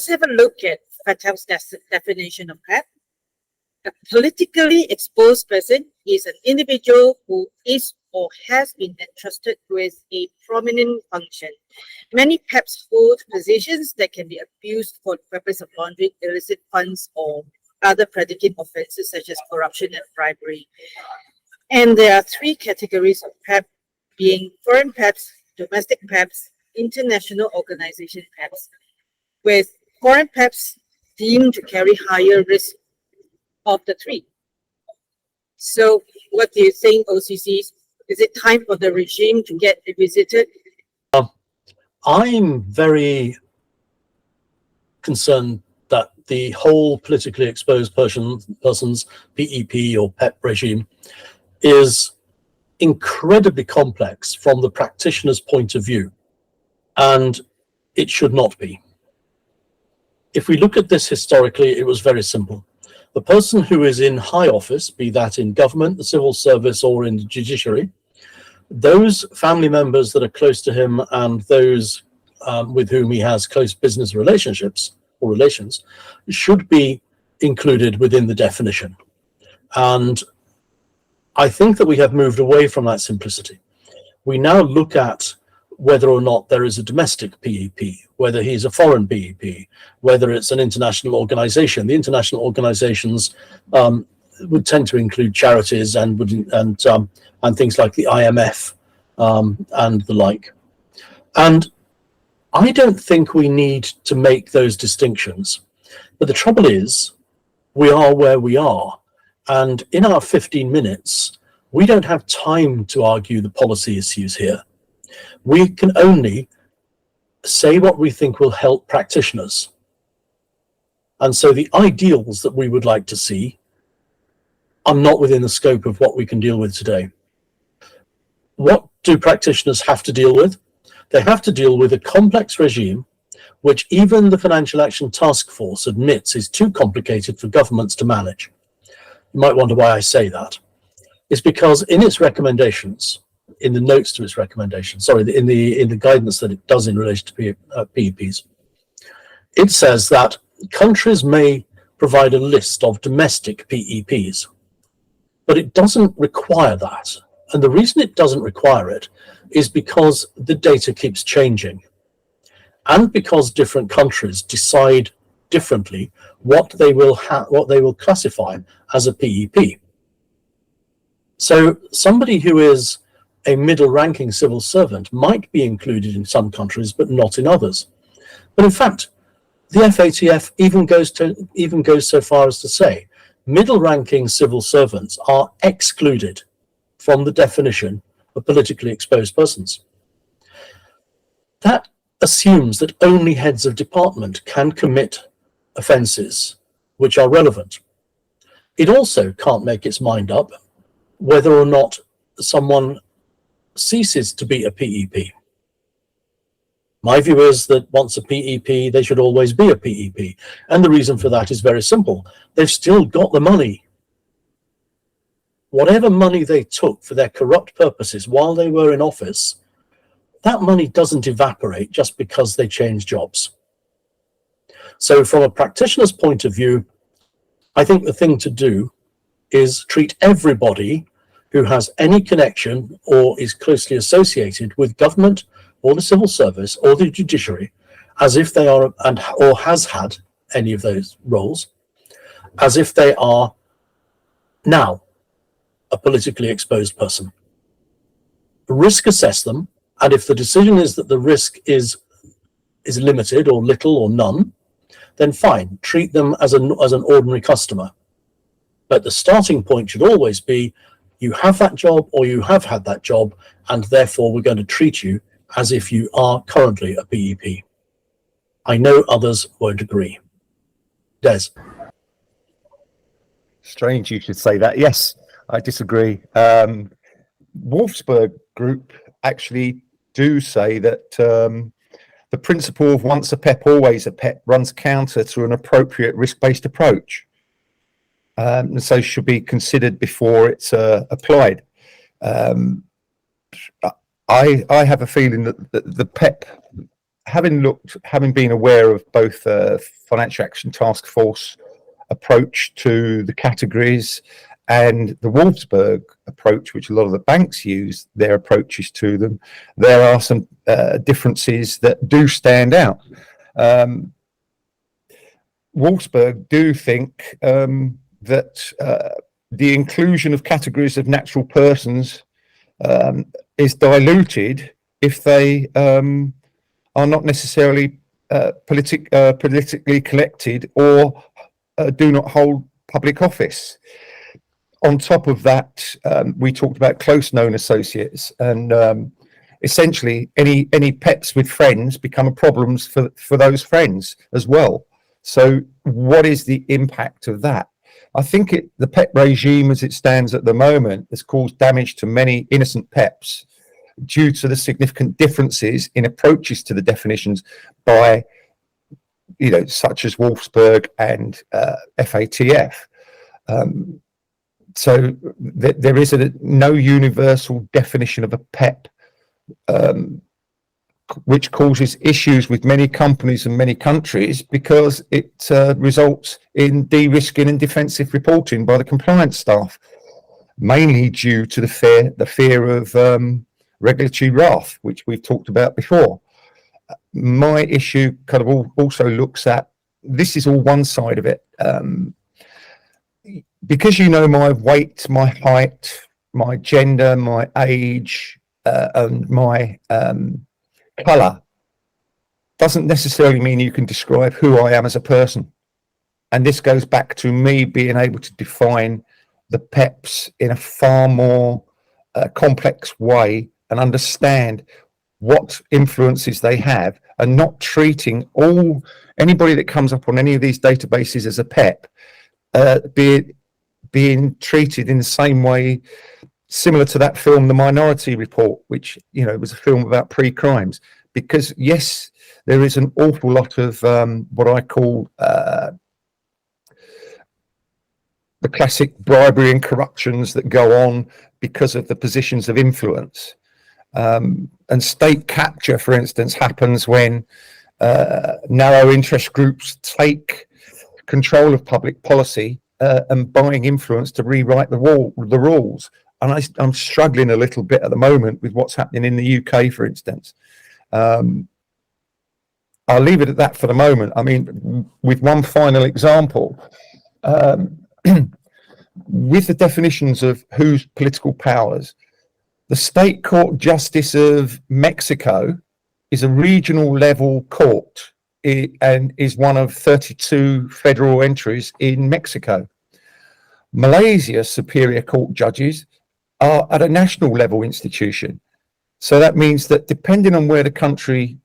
let's have a look at Vattel's definition of PEP. A politically exposed person is an individual who is or has been entrusted with a prominent function. Many PEPs hold positions that can be abused for the purpose of laundering illicit funds or other predicate offences such as corruption and bribery. And there are three categories of PEP, being foreign PEPs, domestic PEPs, international organization PEPs, with foreign PEPs deemed to carry higher risk of the three. So what do you think, OCCs? Is it time for the regime to get revisited? I'm very concerned that the whole politically exposed person's PEP or PEP regime is incredibly complex from the practitioner's point of view, and it should not be. If we look at this historically, it was very simple. The person who is in high office, be that in government, the civil service, or in the judiciary, those family members that are close to him and those with whom he has close business relationships or relations should be included within the definition. And I think that we have moved away from that simplicity. We now look at whether or not there is a domestic PEP, whether he's a foreign PEP, whether it's an international organization. The international organizations would tend to include charities and things like the IMF and the like. And I don't think we need to make those distinctions. But the trouble is, we are where we are. And in our 15 minutes, we don't have time to argue the policy issues here. We can only say what we think will help practitioners. And so the ideals that we would like to see are not within the scope of what we can deal with today. What do practitioners have to deal with? They have to deal with a complex regime which even the Financial Action Task Force admits is too complicated for governments to manage. You might wonder why I say that. It's because in its recommendations, in the notes to its recommendations, in the guidance that it does in relation to PEPs, it says that countries may provide a list of domestic PEPs, but it doesn't require that. And the reason it doesn't require it is because the data keeps changing, and because different countries decide differently what they will classify as a PEP. So somebody who is a middle-ranking civil servant might be included in some countries, but not in others. But in fact, the FATF even goes so far as to say middle-ranking civil servants are excluded from the definition of politically exposed persons. That assumes that only heads of department can commit offences which are relevant. It also can't make its mind up whether or not someone ceases to be a PEP. My view is that once a PEP, they should always be a PEP. And the reason for that is very simple. They've still got the money. Whatever money they took for their corrupt purposes while they were in office, that money doesn't evaporate just because they change jobs. So from a practitioner's point of view, I think the thing to do is treat everybody who has any connection or is closely associated with government or the civil service or the judiciary as if they are, or has had any of those roles, as if they are now a politically exposed person. Risk assess them, and if the decision is that the risk is limited or little or none, then fine, treat them as an ordinary customer. But the starting point should always be, you have that job or you have had that job, and therefore we're going to treat you as if you are currently a PEP. I know others won't agree. Des. Strange you should say that. Yes, I disagree. Wolfsburg Group actually do say that the principle of once a PEP, always a PEP runs counter to an appropriate risk-based approach. And so should be considered before it's applied. I have a feeling that the PEP having been aware of both Financial Action Task Force approach to the categories and the Wolfsburg approach, which a lot of the banks use their approaches to them, there are some differences that do stand out. Wolfsburg do think that the inclusion of categories of natural persons is diluted if they are not necessarily politically connected or do not hold public office. On top of that, we talked about close known associates, and essentially any PEPs with friends become problems for those friends as well. So what is the impact of that? I think the PEP regime as it stands at the moment has caused damage to many innocent PEPs due to the significant differences in approaches to the definitions by, such as Wolfsburg and FATF. So there is no universal definition of a PEP, which causes issues with many companies and many countries because it results in de-risking and defensive reporting by the compliance staff, mainly due to the fear of regulatory wrath, which we've talked about before. My issue kind of also looks at, this is all one side of it. Because my weight, my height, my gender, my age, and my colour doesn't necessarily mean you can describe who I am as a person. And this goes back to me being able to define the PEPs in a far more complex way and understand what influences they have, and not treating anybody that comes up on any of these databases as a PEP being treated in the same way, similar to that film, The Minority Report, which, was a film about pre-crimes. Because, yes, there is an awful lot of what I call the classic bribery and corruptions that go on because of the positions of influence. And state capture, for instance, happens when narrow interest groups take control of public policy and buying influence to rewrite the rules. And I'm struggling a little bit at the moment with what's happening in the UK, for instance. I'll leave it at that for the moment. I mean, with one final example, with the definitions of whose political powers, the State Court Justice of Mexico is a regional level court and is one of 32 federal entries in Mexico. Malaysia's Superior Court judges are at a national level institution. So that means that depending on which country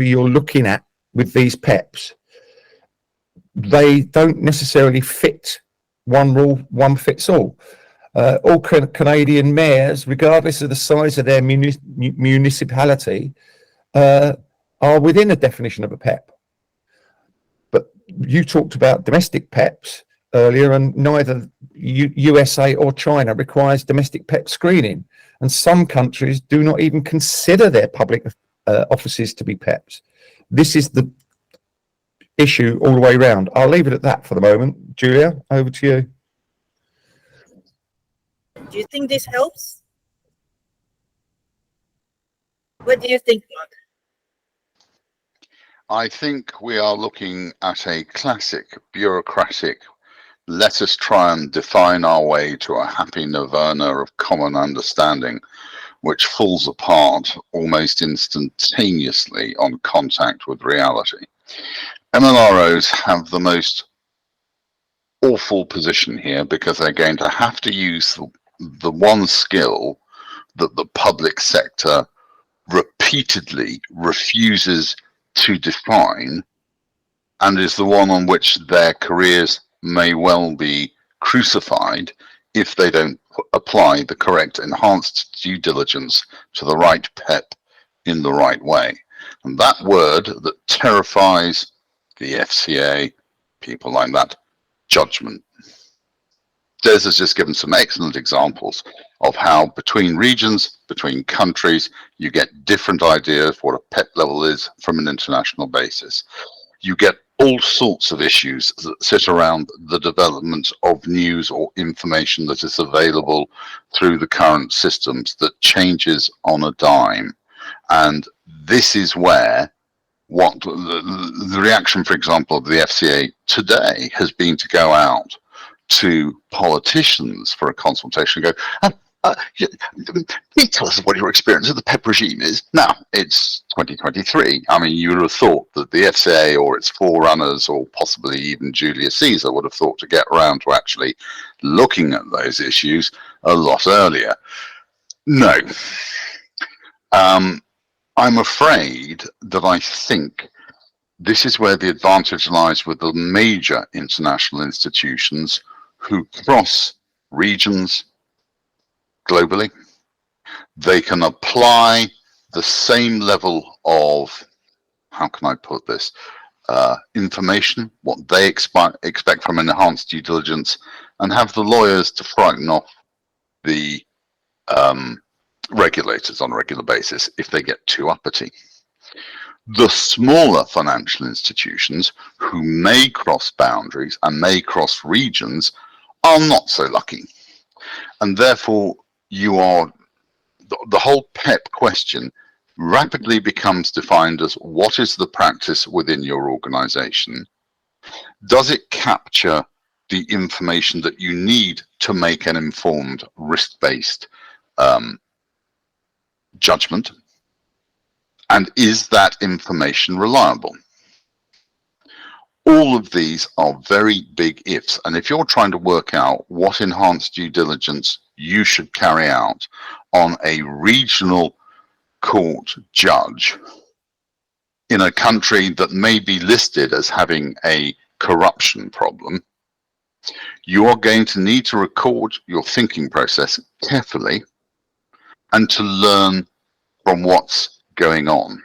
you're looking at with these PEPs, they don't necessarily fit one rule, one fits all. All Canadian mayors, regardless of the size of their municipality, are within a definition of a PEP. But you talked about domestic PEPs earlier, and neither USA or China requires domestic PEP screening. And some countries do not even consider their public offices to be PEPs. This is the issue all the way around. I'll leave it at that for the moment. Julia, over to you. Do you think this helps? What do you think, Mark? I think we are looking at a classic bureaucratic, let us try and define our way to a happy nirvana of common understanding, which falls apart almost instantaneously on contact with reality. MLROs have the most awful position here because they're going to have to use the one skill that the public sector repeatedly refuses to define, and is the one on which their careers may well be crucified if they don't apply the correct enhanced due diligence to the right PEP in the right way. And that word that terrifies the FCA, people like that, judgment. Des has just given some excellent examples of how between regions, between countries, you get different ideas what a PEP level is from an international basis. You get all sorts of issues that sit around the development of news or information that is available through the current systems that changes on a dime. And this is where what the reaction, for example, of the FCA today has been to go out to politicians for a consultation and go, please tell us what your experience of the PEP regime is. Now, it's 2023. I mean, you would have thought that the FCA or its forerunners, or possibly even Julius Caesar, would have thought to get around to actually looking at those issues a lot earlier. No. I'm afraid that I think this is where the advantage lies with the major international institutions who cross regions globally. They can apply the same level of, how can I put this, information, what they expect from enhanced due diligence, and have the lawyers to frighten off the regulators on a regular basis if they get too uppity. The smaller financial institutions who may cross boundaries and may cross regions are not so lucky. And therefore, the whole PEP question rapidly becomes defined as what is the practice within your organization? Does it capture the information that you need to make an informed risk-based judgment? And is that information reliable? All of these are very big ifs. And if you're trying to work out what enhanced due diligence you should carry out on a regional court judge in a country that may be listed as having a corruption problem, you are going to need to record your thinking process carefully and to learn from what's going on.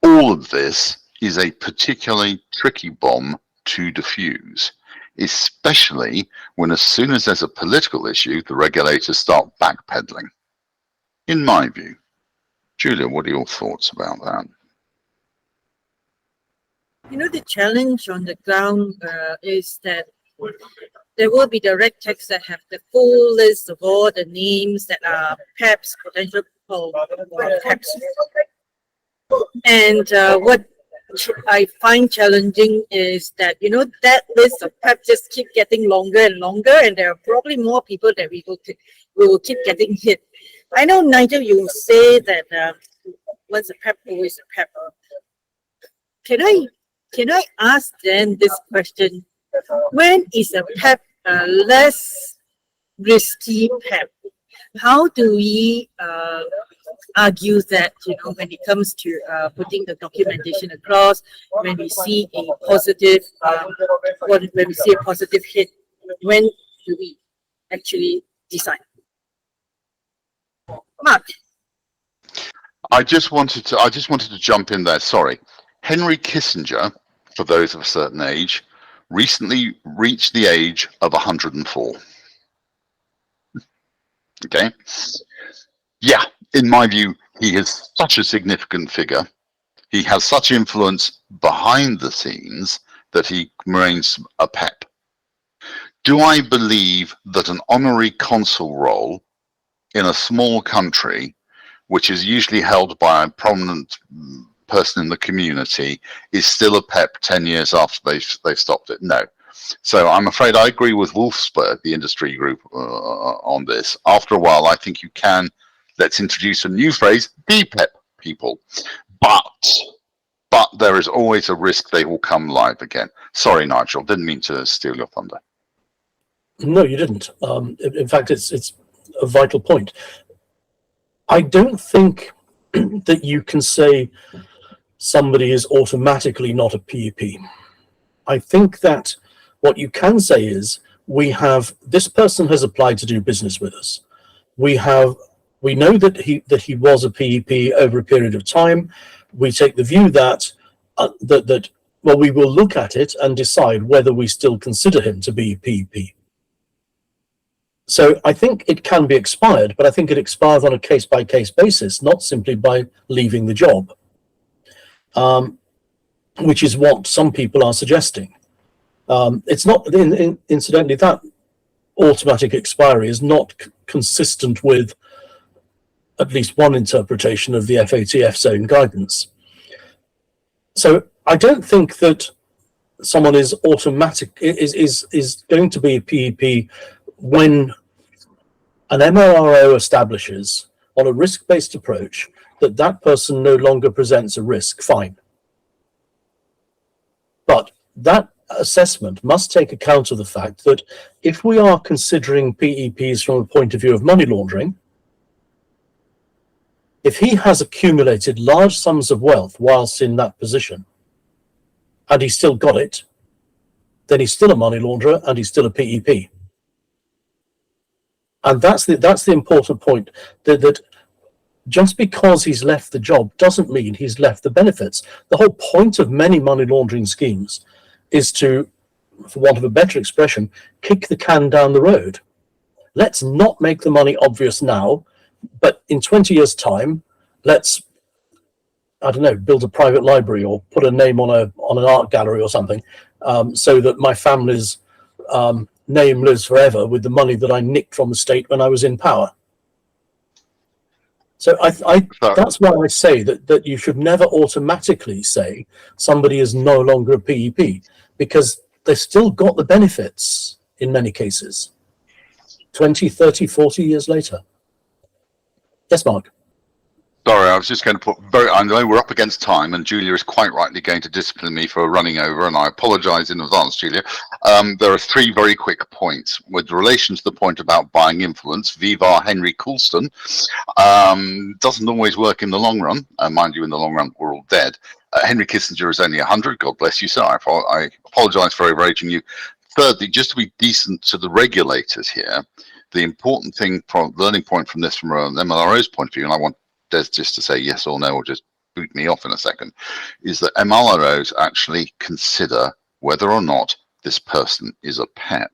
All of this is a particularly tricky bomb to defuse, especially when as soon as there's a political issue, the regulators start backpedaling, in my view. Julia, what are your thoughts about that? You know, the challenge on the ground is that there will be direct texts that have the full list of all the names that are PEPs, potential PEPs. And what I find challenging is that, you know, that list of PEPs just keep getting longer and longer, and there are probably more people that we will keep getting hit. I know, Nigel, you say that once a PEP, always a PEP. Can I ask then this question? When is a PEP a less risky PEP? How do we argue that, you know, when it comes to putting the documentation across, when we see a positive, when we see a positive hit, when do we actually decide? Mark. I just wanted to jump in there. Sorry. Henry Kissinger, for those of a certain age, recently reached the age of 104. Okay. Yeah, in my view, he is such a significant figure. He has such influence behind the scenes that he remains a PEP. Do I believe that an honorary consul role in a small country, which is usually held by a prominent person in the community, is still a PEP 10 years after they've stopped it? No. So I'm afraid I agree with Wolfsburg, the industry group, on this. After a while, I think you can, let's introduce a new phrase, be PEP people. But there is always a risk they will come live again. Sorry, Nigel, didn't mean to steal your thunder. No, you didn't. In fact, it's a vital point. I don't think that you can say somebody is automatically not a PEP. I think that what you can say is this person has applied to do business with us. We know that he was a PEP over a period of time. We take the view that we will look at it and decide whether we still consider him to be a PEP. So I think it can be expired, but I think it expires on a case-by-case basis, not simply by leaving the job, which is what some people are suggesting. It's not, incidentally, that automatic expiry is not consistent with at least one interpretation of the FATF's own guidance. So I don't think that someone is going to be a PEP when an MLRO establishes on a risk-based approach that that person no longer presents a risk. Fine. But that assessment must take account of the fact that if we are considering PEPs from a point of view of money laundering, if he has accumulated large sums of wealth whilst in that position, and he's still got it, then he's still a money launderer and he's still a PEP. And that's the important point, that just because he's left the job doesn't mean he's left the benefits. The whole point of many money laundering schemes is to, for want of a better expression, kick the can down the road. Let's not make the money obvious now, but in 20 years' time, let's, I don't know, build a private library or put a name on an art gallery or something, so that my family's name lives forever with the money that I nicked from the state when I was in power. So that's why I say that you should never automatically say somebody is no longer a PEP, because they've still got the benefits in many cases, 20, 30, 40 years later. Yes, Mark. Sorry, I was just going to put I know we're up against time, and Julia is quite rightly going to discipline me for running over, and I apologise in advance, Julia. There are 3 very quick points with relation to the point about buying influence. Viva Henry Coulston doesn't always work in the long run. Mind you, in the long run, we're all dead. Henry Kissinger is only 100. God bless you, sir. I apologise for overaging you. Thirdly, just to be decent to the regulators here, the important thing, from learning point from this from an MLRO's point of view, and I want Des just to say yes or no, or just boot me off in a second, is that MLROs actually consider whether or not this person is a PEP,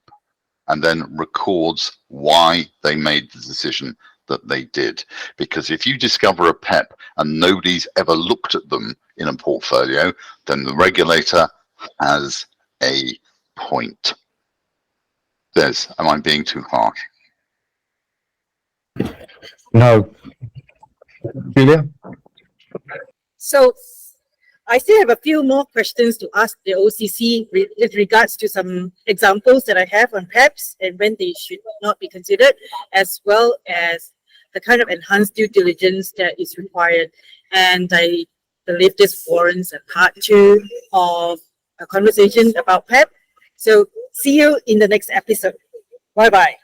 and then records why they made the decision that they did. Because if you discover a PEP and nobody's ever looked at them in a portfolio, then the regulator has a point. Des, am I being too harsh? No. Julia? So I still have a few more questions to ask the OCC with regards to some examples that I have on PEPs and when they should not be considered, as well as the kind of enhanced due diligence that is required. And I believe this warrants a part 2 of a conversation about PEP. So see you in the next episode. Bye-bye.